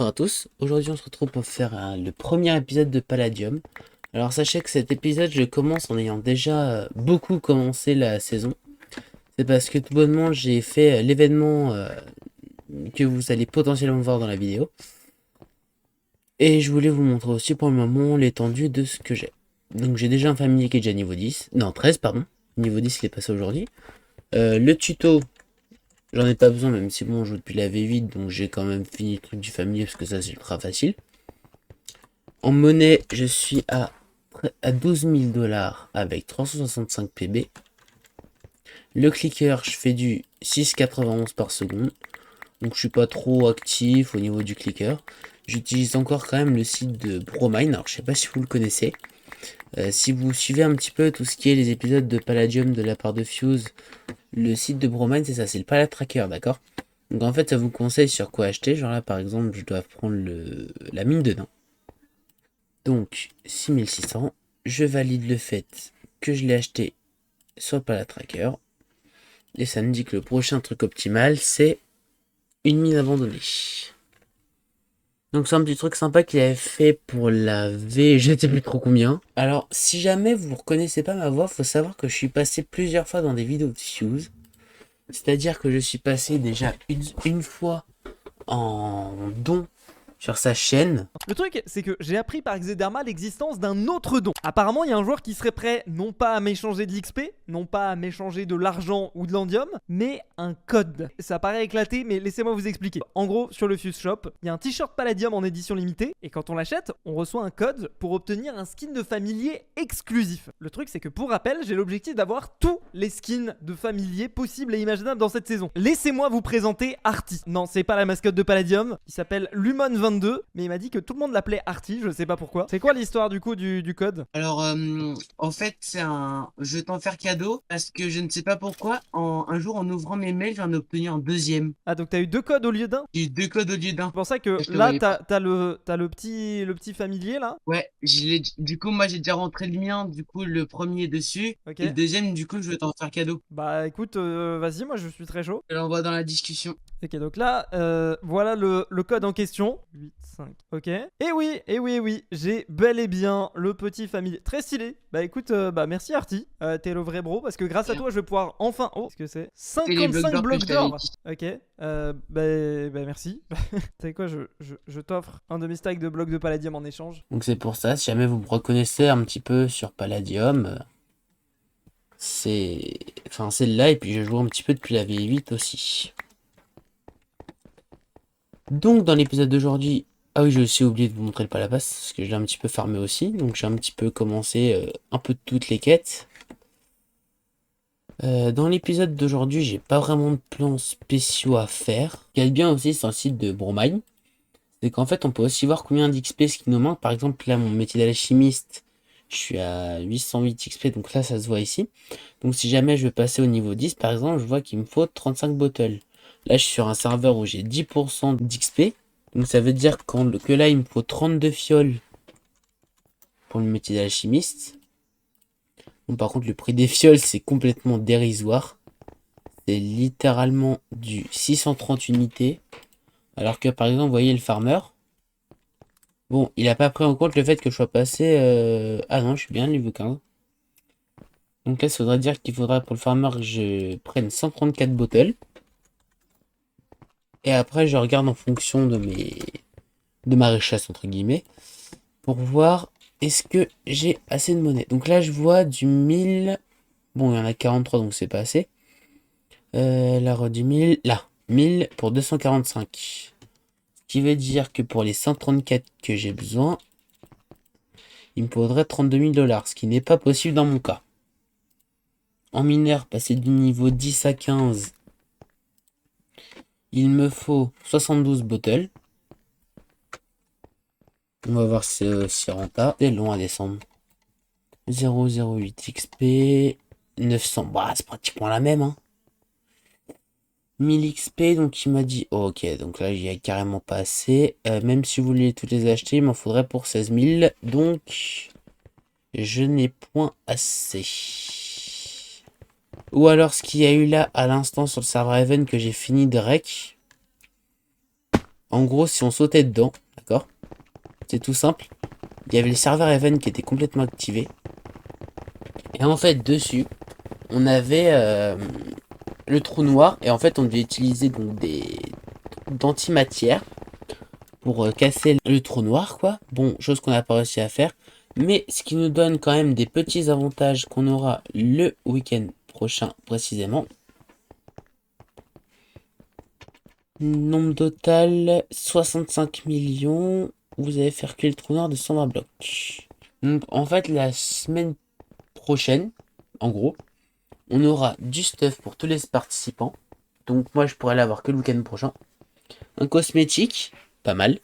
bonsoir à tous. Aujourd'hui, on se retrouve pour faire le premier épisode de Palladium. Alors, sachez que cet épisode, je commence en ayant déjà beaucoup commencé la saison. C'est parce que tout bonnement, j'ai fait l'événement que vous allez potentiellement voir dans la vidéo. Et je voulais vous montrer aussi pour le moment l'étendue de ce que j'ai. Donc, j'ai déjà un familier qui est déjà niveau 10. Non, 13, pardon. Niveau 10, il est passé aujourd'hui. Le tuto, j'en ai pas besoin, même si bon, je joue depuis la V8, donc j'ai quand même fini le truc du familier parce que ça, c'est ultra facile. En monnaie, je suis à 12 000 $ avec 365 PB. Le clicker, je fais du 6,91 par seconde. Donc je suis pas trop actif au niveau du clicker. J'utilise encore quand même le site de Bromine. Alors je sais pas si vous le connaissez. Si vous suivez un petit peu tout ce qui est les épisodes de Palladium de la part de Fuse, le site de Bromine c'est ça, c'est le Pala Tracker, d'accord. Donc en fait ça vous conseille sur quoi acheter. Genre là par exemple je dois prendre la mine de nain. Donc 6600, je valide le fait que je l'ai acheté sur le Pala Tracker. Et ça me dit que le prochain truc optimal, c'est une mine abandonnée. Donc c'est un petit truc sympa qu'il avait fait pour la V, je sais plus trop combien. Alors si jamais vous ne reconnaissez pas ma voix, faut savoir que je suis passé plusieurs fois dans des vidéos de Fuse. C'est-à-dire que je suis passé déjà une fois en don sur sa chaîne. Le truc, c'est que j'ai appris par Xederma l'existence d'un autre don. Apparemment, il y a un joueur qui serait prêt non pas à m'échanger de l'XP, non pas à m'échanger de l'argent ou de l'endium, mais un code. Ça paraît éclaté, mais laissez-moi vous expliquer. En gros, sur le Fuse Shop, il y a un t-shirt Palladium en édition limitée, et quand on l'achète, on reçoit un code pour obtenir un skin de familier exclusif. Le truc, c'est que pour rappel, j'ai l'objectif d'avoir tous les skins de familier possibles et imaginables dans cette saison. Laissez-moi vous présenter Arty. Non, c'est pas la mascotte de Palladium, il s'appelle Lumon22, mais il m'a dit que tout le monde l'appelait Arty, je sais pas pourquoi. C'est quoi l'histoire du coup du code? Alors, en fait, je vais t'en faire cadeau parce que je ne sais pas pourquoi. Un jour, en ouvrant mes mails, j'en ai obtenu un deuxième. Ah, donc t'as eu deux codes au lieu d'un? J'ai eu deux codes au lieu d'un. C'est pour ça que Je le là, voyais pas. t'as le petit familier là. Ouais, du coup, moi, j'ai déjà rentré le mien, du coup, le premier dessus. Ok. Et le deuxième, du coup, je vais t'en faire cadeau. Bah écoute, vas-y, moi je suis très chaud. Je l'envoie dans la discussion. Ok, donc là, voilà le code en question. 8, 5, ok. Et oui, oui, j'ai bel et bien le petit familier. Très stylé. Bah écoute, bah merci Arty. T'es le vrai bro, parce que grâce à toi, je vais pouvoir enfin... Oh, qu'est-ce que c'est? C'est les blocs 55 d'or que blocs je t'avais d'or. dit. Ok, bah merci. Tu sais quoi, je t'offre un demi-stack de blocs de palladium en échange. Donc c'est pour ça, si jamais vous me reconnaissez un petit peu sur Palladium, c'est là, et puis je joue un petit peu depuis la V8 aussi. Donc dans l'épisode d'aujourd'hui, ah oui, j'ai aussi oublié de vous montrer le Palapass, parce que je l'ai un petit peu farmé aussi, donc j'ai un petit peu commencé un peu toutes les quêtes. Dans l'épisode d'aujourd'hui, j'ai pas vraiment de plans spéciaux à faire. Ce qui est bien aussi sur le site de Bromine, c'est qu'en fait on peut aussi voir combien d'XP ce qui nous manque. Par exemple là mon métier d'alchimiste, je suis à 808 XP, donc là ça se voit ici. Donc si jamais je veux passer au niveau 10 par exemple, je vois qu'il me faut 35 bottles. Là je suis sur un serveur où j'ai 10% d'XP, donc ça veut dire que là il me faut 32 fioles pour le métier d'alchimiste. Bon, par contre le prix des fioles c'est complètement dérisoire. C'est littéralement du 630 unités. Alors que par exemple, vous voyez le farmer. Bon, il a pas pris en compte le fait que je sois passé... Ah non, je suis bien niveau 15. Donc là, ça voudrait dire qu'il faudra pour le farmer que je prenne 134 bottles. Et après, je regarde en fonction de ma richesse, entre guillemets, pour voir est-ce que j'ai assez de monnaie. Donc là, je vois du 1000... Bon, il y en a 43, donc c'est pas assez. Là, du 1000... Là, 1000 pour 245. Ce qui veut dire que pour les 134 que j'ai besoin, il me faudrait 32 000 $, ce qui n'est pas possible dans mon cas. En mineur, passer du niveau 10 à 15, il me faut 72 bottles. On va voir si c'est rentable. C'est long à descendre. 0,08 XP, 900, bah c'est pratiquement la même, hein. 1000 XP, donc il m'a dit, oh, ok, donc là j'y ai carrément pas assez. Même si vous voulez toutes les acheter, il m'en faudrait pour 16 000, donc je n'ai point assez. Ou alors ce qu'il y a eu là à l'instant sur le serveur Even que j'ai fini de rec. En gros, si on sautait dedans, d'accord? C'est tout simple. Il y avait le serveur Event qui était complètement activé. Et en fait, dessus, on avait le trou noir. Et en fait, on devait utiliser donc des d'antimatière pour casser le trou noir, quoi. Bon, chose qu'on n'a pas réussi à faire. Mais ce qui nous donne quand même des petits avantages qu'on aura le week-end prochain, précisément. Nombre total 65 millions. Vous avez fait reculer le trou noir de 120 blocs. Donc, en fait, la semaine prochaine, en gros, on aura du stuff pour tous les participants. Donc, moi, je pourrais l'avoir que le week-end prochain. Un cosmétique, pas mal.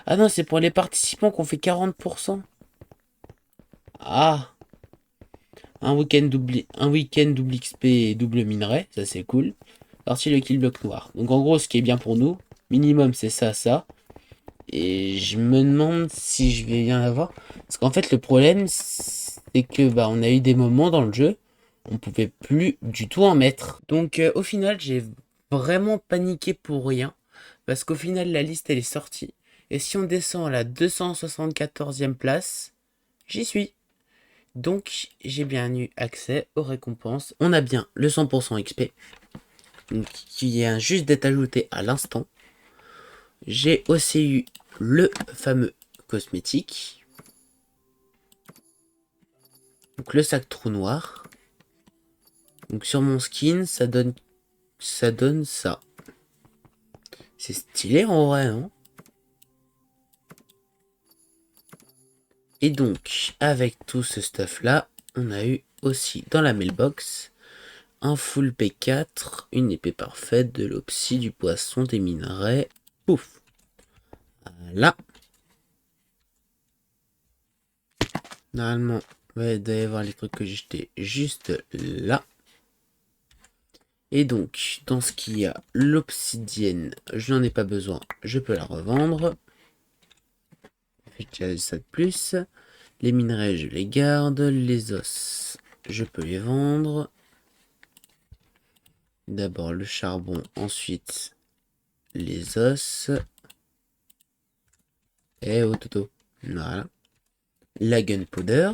Ah non, c'est pour les participants qu'on fait 40%. Ah, un week-end double XP et double minerai, ça c'est cool. Parti le kill bloc noir. Donc en gros, ce qui est bien pour nous, minimum c'est ça, ça. Et je me demande si je vais bien avoir. Parce qu'en fait, le problème, c'est que bah on a eu des moments dans le jeu, on pouvait plus du tout en mettre. Donc au final, j'ai vraiment paniqué pour rien. Parce qu'au final, la liste elle est sortie. Et si on descend à la 274e place, j'y suis. Donc j'ai bien eu accès aux récompenses. On a bien le 100% XP. Donc, qui vient juste d'être ajouté à l'instant. J'ai aussi eu le fameux cosmétique. Donc le sac trou noir. Donc sur mon skin, ça donne ça. C'est stylé en vrai, non? Et donc, avec tout ce stuff là, on a eu aussi dans la mailbox un full P4, une épée parfaite, de l'opsie, du poisson, des minerais. Pouf. Voilà. Normalement, il doit y avoir les trucs que j'ai jetés juste là. Et donc, dans ce qu'il y a, l'obsidienne, je n'en ai pas besoin, je peux la revendre. J'ai ça de plus. Les minerais, je les garde. Les os, je peux les vendre. D'abord le charbon, ensuite les os. Et au toto. Voilà. La gunpowder.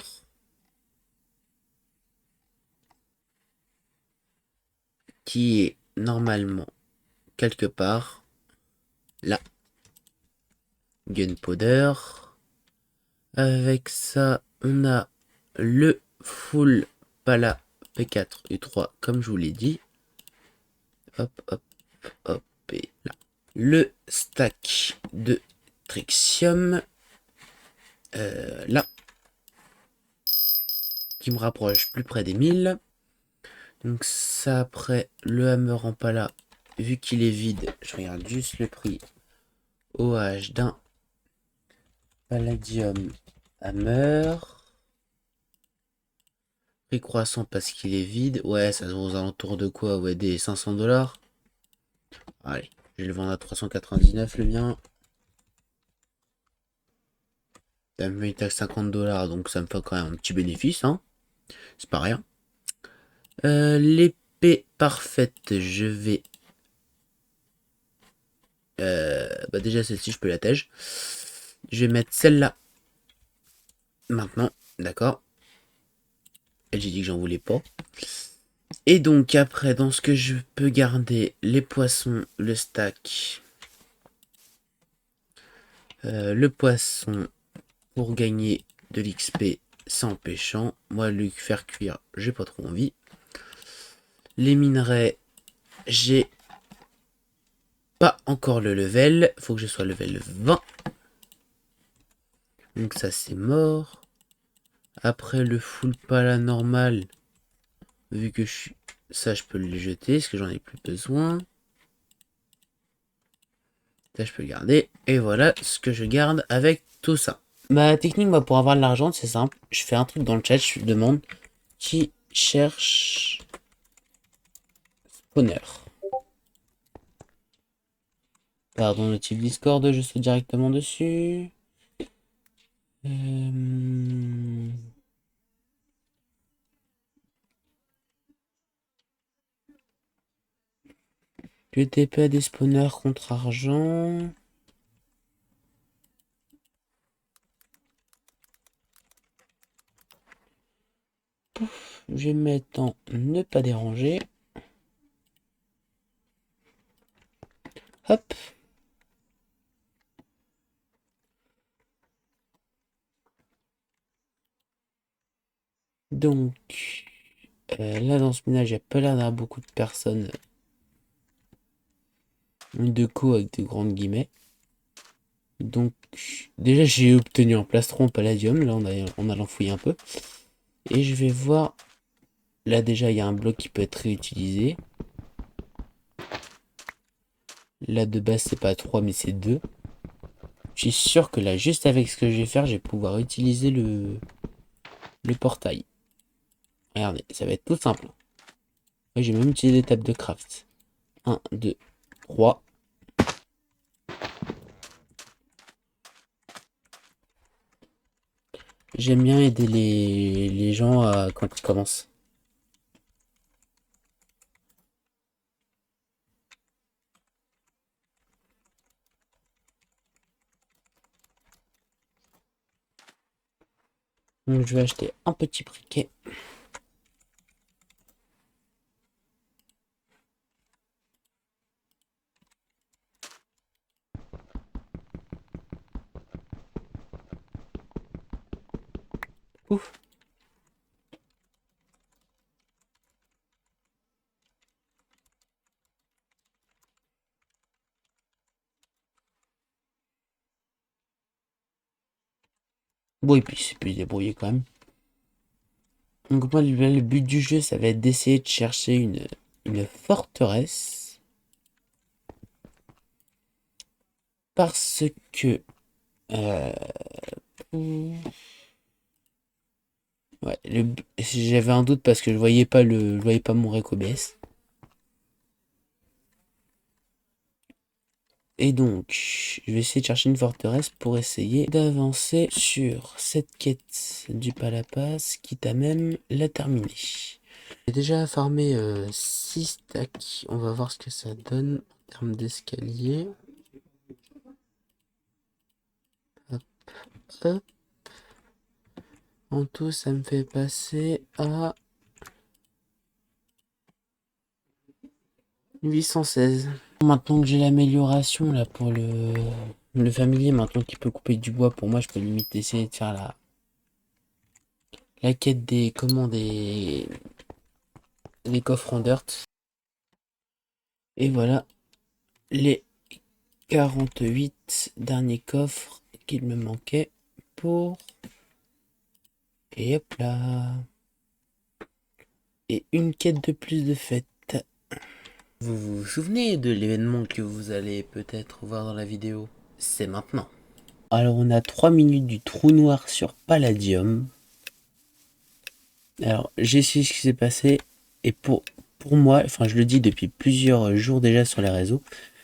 Qui est normalement quelque part là. Gunpowder. Avec ça, on a le full pala P4 U3 comme je vous l'ai dit. Hop, hop, hop, et là. Le stack de Trixium. Là. Qui me rapproche plus près des 1000. Donc ça après, le hammer en pala, vu qu'il est vide, je regarde juste le prix OH d'un palladium hammer. Prix croissant parce qu'il est vide. Ouais, ça se vend aux alentours de quoi? Ouais, des 500$. Allez, je vais le vendre à 399 le mien. Ça me met à 50$, donc ça me fait quand même un petit bénéfice, hein. C'est pas rien. L'épée parfaite, je vais... bah déjà celle-ci, je peux la tège. Je vais mettre celle-là. Maintenant, d'accord. Et j'ai dit que j'en voulais pas. Et donc après, dans ce que je peux garder, les poissons, le stack. Le poisson pour gagner de l'XP sans pêchant. Moi, le faire cuire, j'ai pas trop envie. Les minerais, j'ai pas encore le level. Faut que je sois level 20. Donc ça, c'est mort. Après, le full pala normal. Vu que je suis... Ça, je peux le jeter, parce que j'en ai plus besoin. Ça, je peux le garder. Et voilà ce que je garde avec tout ça. Ma technique, moi, pour avoir de l'argent, c'est simple. Je fais un truc dans le chat, je demande qui cherche spawner. Pardon, le type Discord, je saute directement dessus. Je TP à des spawners contre argent. Je vais mettre en ne pas déranger. Hop. Donc, là dans ce ménage, il n'y a pas l'air d'avoir beaucoup de personnes. De co avec de grandes guillemets. Donc, déjà j'ai obtenu un plastron palladium. Là, en allant fouiller un peu. Et je vais voir. Là, déjà, il y a un bloc qui peut être réutilisé. Là, de base, c'est pas 3, mais c'est 2. Je suis sûr que là, juste avec ce que je vais faire, je vais pouvoir utiliser le portail. Regardez, ça va être tout simple. Ouais, j'ai même utilisé des tables de craft. 1, 2, 3. J'aime bien aider les gens quand ils commencent. Donc je vais acheter un petit briquet. Ouf. Bon, et puis c'est plus débrouillé quand même. Donc moi, le but du jeu, ça va être d'essayer de chercher une forteresse. Parce que... euh, ouais, j'avais un doute parce que je voyais pas mon rec OBS. Et donc, je vais essayer de chercher une forteresse pour essayer d'avancer sur cette quête du Palapas, quitte à même la terminer. J'ai déjà farmé 6 stacks. On va voir ce que ça donne en termes d'escalier. Hop, hop. En tout, ça me fait passer à 816. Maintenant que j'ai l'amélioration là pour le familier, maintenant qu'il peut couper du bois, pour moi, je peux limite essayer de faire la quête des commandes les coffres en dirt. Et voilà les 48 derniers coffres qu'il me manquait pour... Et hop là. Et une quête de plus de fête. Vous vous souvenez de l'événement que vous allez peut-être voir dans la vidéo? C'est maintenant. Alors on a 3 minutes du trou noir sur Palladium. Alors j'ai su ce qui s'est passé. Et pour moi, enfin je le dis depuis plusieurs jours déjà sur les réseaux,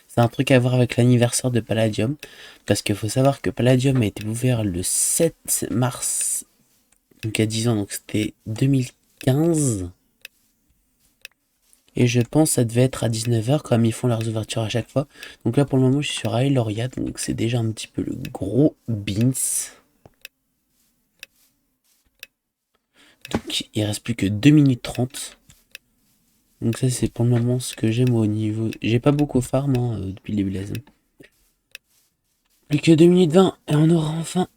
c'est un truc à voir avec l'anniversaire de Palladium. Parce qu'il faut savoir que Palladium a été ouvert le 7 mars. Donc il y a 10 ans, donc c'était 2015. Et je pense que ça devait être à 19h comme ils font leurs ouvertures à chaque fois. Donc là pour le moment je suis sur Aeloria, donc c'est déjà un petit peu le gros beans. Donc il reste plus que 2 minutes 30. Donc ça c'est pour le moment ce que j'aime au niveau... J'ai pas beaucoup farm depuis le début de la zone. Plus que 2 minutes 20 et on aura enfin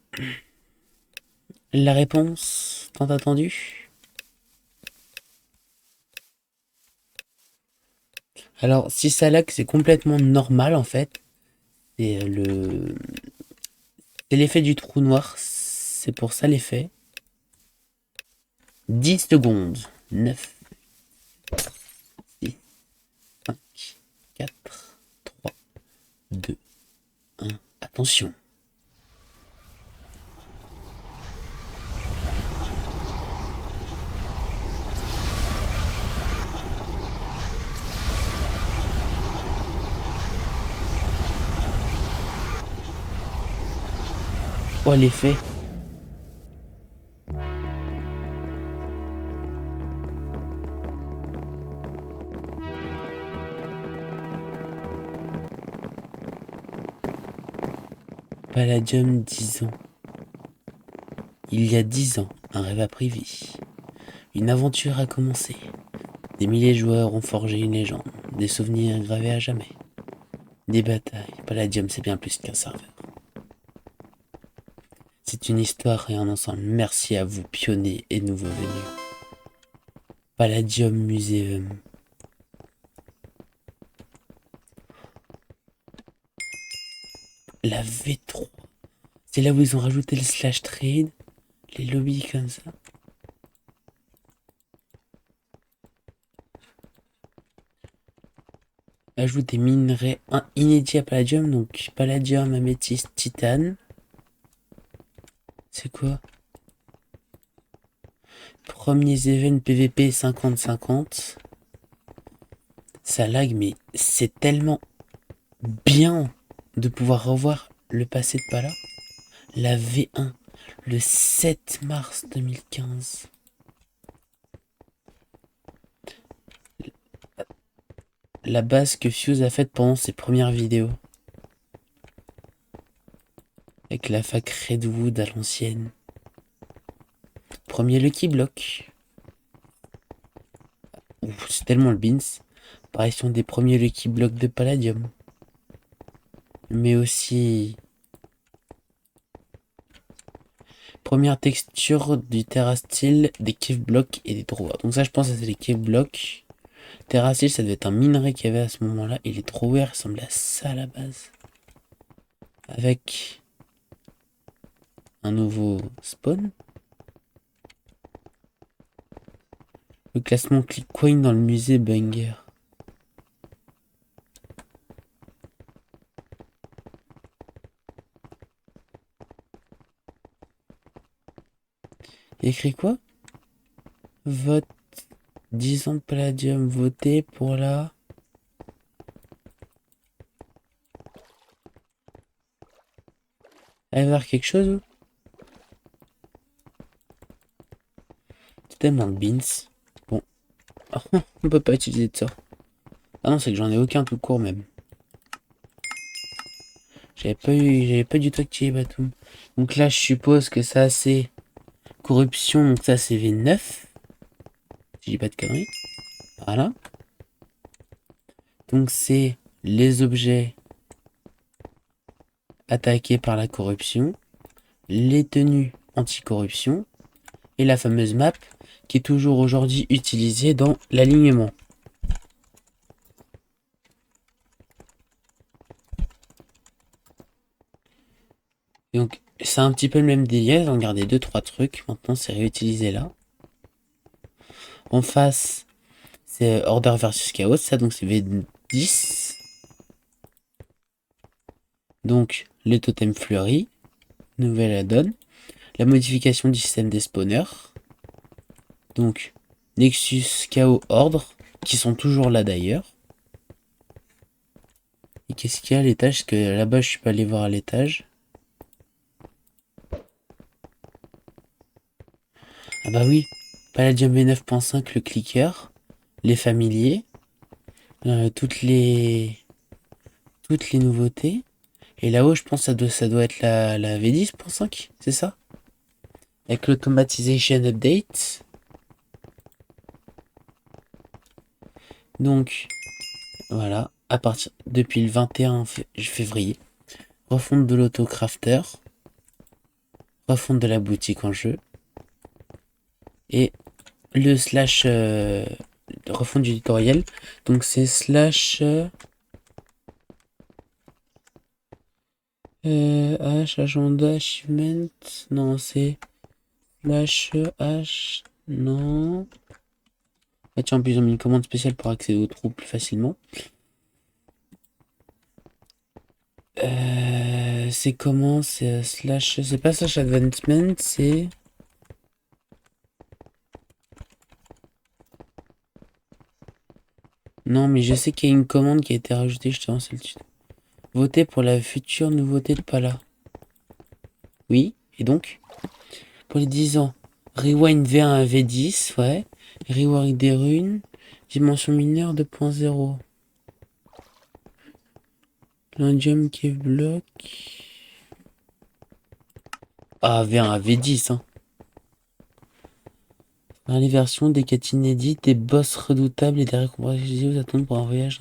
la réponse tant attendue. Alors si ça lag c'est complètement normal en fait. C'est c'est l'effet du trou noir. C'est pour ça l'effet. 10 secondes. 9, 6, 5, 4, 3, 2, 1. Attention. Oh l'effet. Palladium 10 ans. Il y a 10 ans, un rêve a pris vie. Une aventure a commencé. Des milliers de joueurs ont forgé une légende. Des souvenirs gravés à jamais. Des batailles. Palladium, c'est bien plus qu'un serveur. C'est une histoire et un ensemble. Merci à vous, pionniers et nouveaux venus. Palladium Museum. La V3. C'est là où ils ont rajouté le slash trade. Les lobbies comme ça. Ajoute des minerais inédits à Palladium. Donc Palladium, améthyste, titane. C'est quoi? Premiers events PVP 50-50. Ça lag, mais c'est tellement bien de pouvoir revoir le passé de Pala. La V1, le 7 mars 2015. La base que Fuse a faite pendant ses premières vidéos. Avec la fac Redwood à l'ancienne. Premier Lucky Block. C'est tellement le beans. Apparition des premiers Lucky Blocks de Palladium. Mais aussi... Première texture du Terrasteel, des Cave Blocks et des Drawers. Donc ça, je pense que c'est les Cave Blocks. Terrasteel, ça devait être un minerai qu'il y avait à ce moment-là. Et les Drawers ressemblaient à ça à la base. Avec un nouveau spawn. Le classement ClickCoin dans le musée Banger. Écrit quoi? Vote 10 ans de Palladium. Votez pour la... Elle va y avoir quelque chose ou? C'est tellement de beans. Bon. On peut pas utiliser de ça. Ah non, c'est que j'en ai aucun tout court même. J'avais pas du tout activé Batum. Donc là, je suppose que ça c'est corruption. Donc ça c'est V9. Si je dis pas de conneries. Voilà. Donc c'est les objets attaqués par la corruption. Les tenues anti-corruption. Et la fameuse map qui est toujours aujourd'hui utilisée dans l'alignement. Et donc, c'est un petit peu le même délire. Ils ont gardé 2-3 trucs. Maintenant, c'est réutilisé là. En face, c'est Order versus Chaos. Ça, donc, c'est V10. Donc, les totems fleuris. Nouvelle add-on. La modification du système des spawners. Donc, Nexus, Chaos, Ordre. Qui sont toujours là d'ailleurs. Et qu'est-ce qu'il y a à l'étage? Parce que là-bas, je suis pas allé voir à l'étage. Ah bah oui, Palladium V9.5, le clicker, les familiers, toutes les nouveautés. Et là-haut, je pense que ça doit être la V10.5, c'est ça? Avec l'automatisation update. Donc, voilà, à partir depuis le 21 février, refonte de l'autocrafter, refonte de la boutique en jeu, et le slash refonte du tutoriel. Donc c'est slash H agenda achievement. Non, c'est slash H. Non. Ah tiens, en plus ils ont mis une commande spéciale pour accéder aux troupes plus facilement. C'est comment? C'est slash. C'est pas slash advancement, c'est. Non, mais je sais qu'il y a une commande qui a été rajoutée, je te lance le tuto. Voter pour la future nouveauté de Pala. Oui, et donc pour les 10 ans, Rewind V1 à V10, ouais. Rework des runes, dimension mineure 2.0. L'indium cave block. Ah, V1 à V10, hein. Dans les versions, des quêtes inédites, des boss redoutables et des récompenses exclusives vous attendent pour un voyage.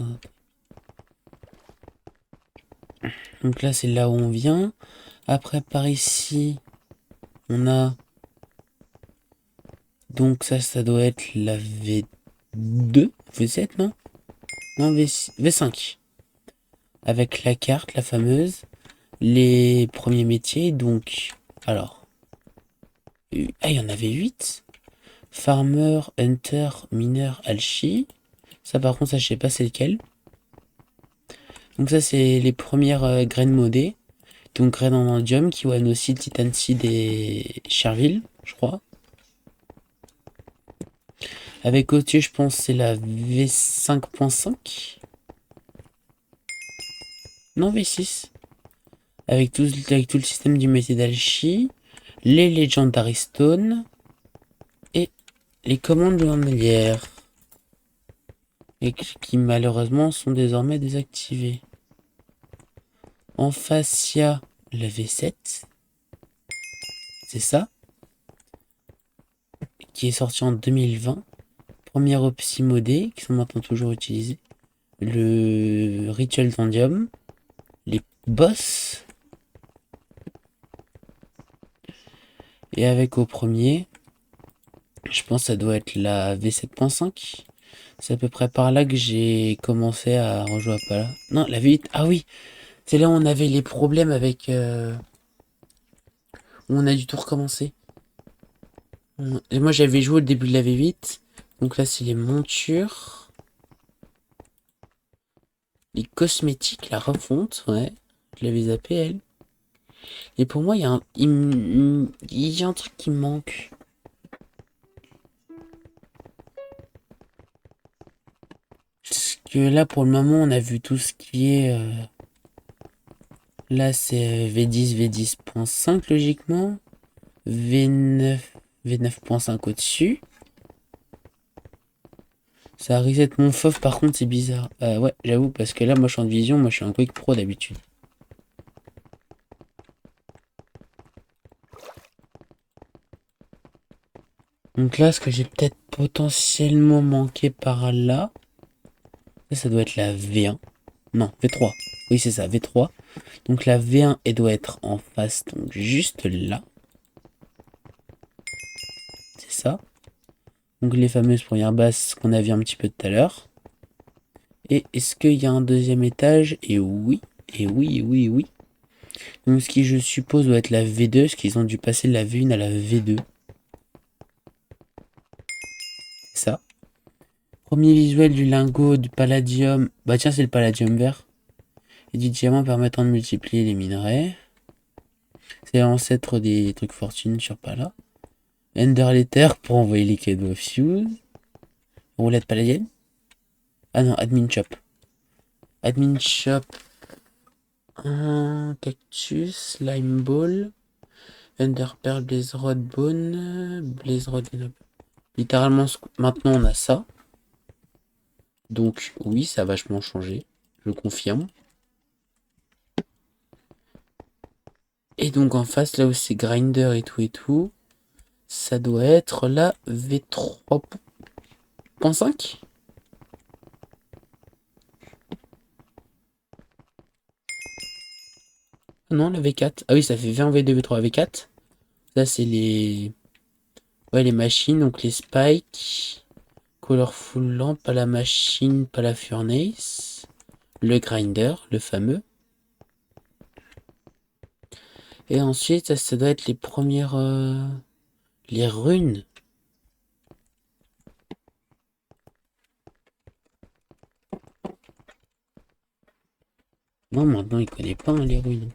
Donc là, c'est là où on vient. Après, par ici, on a... Donc ça doit être la V2, V7, non? Non, V5. Avec la carte, la fameuse. Les premiers métiers, donc... Alors... Ah, il y en avait 8. Farmer, Hunter, Mineur, Alchi. Ça, par contre, ça, je sais pas c'est lequel. Donc ça, c'est les premières graines modées. Donc graines en indium, Kiwan aussi, Titan Seed et Cherville, je crois. Avec au-dessus, je pense c'est la V5.5. Non, V6. Avec tout le système du métier d'Alchi. Les Legendary Stones. Et les commandes journalières. Et qui malheureusement sont désormais désactivées. En face, il y a la V7. C'est ça. Qui est sorti en 2020. Première opsi modée, qui sont maintenant toujours utilisées. Le Rituel d'Andium. Les boss. Et avec au premier, je pense que ça doit être la V7.5. C'est à peu près par là que j'ai commencé à rejouer à Pala. Non, la V8. Ah oui, c'est là où on avait les problèmes avec... où on a dû tout recommencer. Et moi j'avais joué au début de la V8. Donc là c'est les montures. Les cosmétiques, la refonte, ouais. Je l'avais zappé elle. Et pour moi il y a il y a un truc qui me manque. Parce que là pour le moment on a vu tout ce qui est... Là c'est V10, V10.5 logiquement. V9, V9.5 au-dessus. Ça reset mon FOV par contre c'est bizarre. Ouais j'avoue parce que là moi je suis en vision, moi je suis un Quick Pro d'habitude. Donc là ce que j'ai peut-être potentiellement manqué par là. Ça doit être la V1. Non, V3. Oui c'est ça, V3. Donc la V1 elle doit être en face, donc juste là. C'est ça. Donc les fameuses premières basses qu'on a vu un petit peu tout à l'heure. Et est-ce qu'il y a un deuxième étage? Et oui, et oui, et oui, et oui. Donc ce qui je suppose doit être la V2, parce qu'ils ont dû passer de la V1 à la V2. C'est ça. Premier visuel du lingot du palladium. Bah tiens, c'est le palladium vert. Et du diamant permettant de multiplier les minerais. C'est l'ancêtre des trucs fortune sur Pala. Ender Letter pour envoyer les cadeaux Fuse. Roulette palladienne. Ah non, Admin Shop. Admin Shop. Un cactus, Lime Ball. Ender Pearl, Blaze Rod Bone. Blaze Rod. Littéralement, maintenant on a ça. Donc oui, ça a vachement changé. Je confirme. Et donc en face, là où c'est Grinder et tout, ça doit être la V3.5. Non, la V4. Ah oui, ça fait V1, V2, V3, V4. Là, c'est les... Ouais, les machines, donc les spikes. Colorful lamp, pas la machine, pas la furnace. Le grinder, le fameux. Et ensuite, ça doit être les premières... les runes. Non, maintenant, il connaît pas hein, les runes.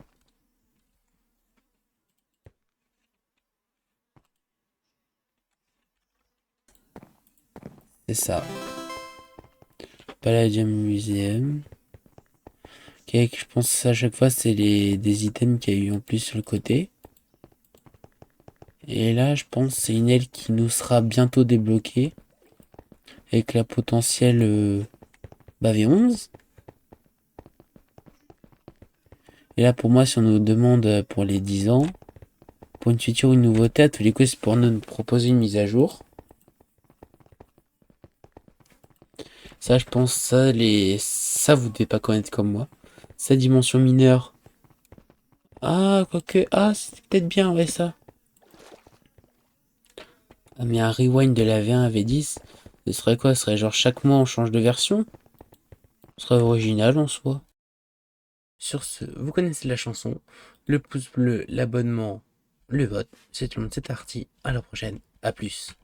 C'est ça. Palladium Museum. Ok, je pense à chaque fois, c'est des items qu'il y a eu en plus sur le côté. Et là, je pense c'est une aile qui nous sera bientôt débloquée. Avec la potentielle V11. Et là, pour moi, si on nous demande pour les 10 ans, pour une feature ou une nouveauté, à tous les coups, c'est pour nous proposer une mise à jour. Ça, je pense, ça, vous devez pas connaître comme moi. Sa dimension mineure. Ah, quoique, ah, c'est peut-être bien, ouais, ça. Ah, mais un rewind de la V1 à V10, ce serait quoi? Ce serait genre chaque mois on change de version? Ce serait original en soi. Sur ce, vous connaissez la chanson. Le pouce bleu, l'abonnement, le vote. C'est tout le monde, c'est parti. À la prochaine. À plus.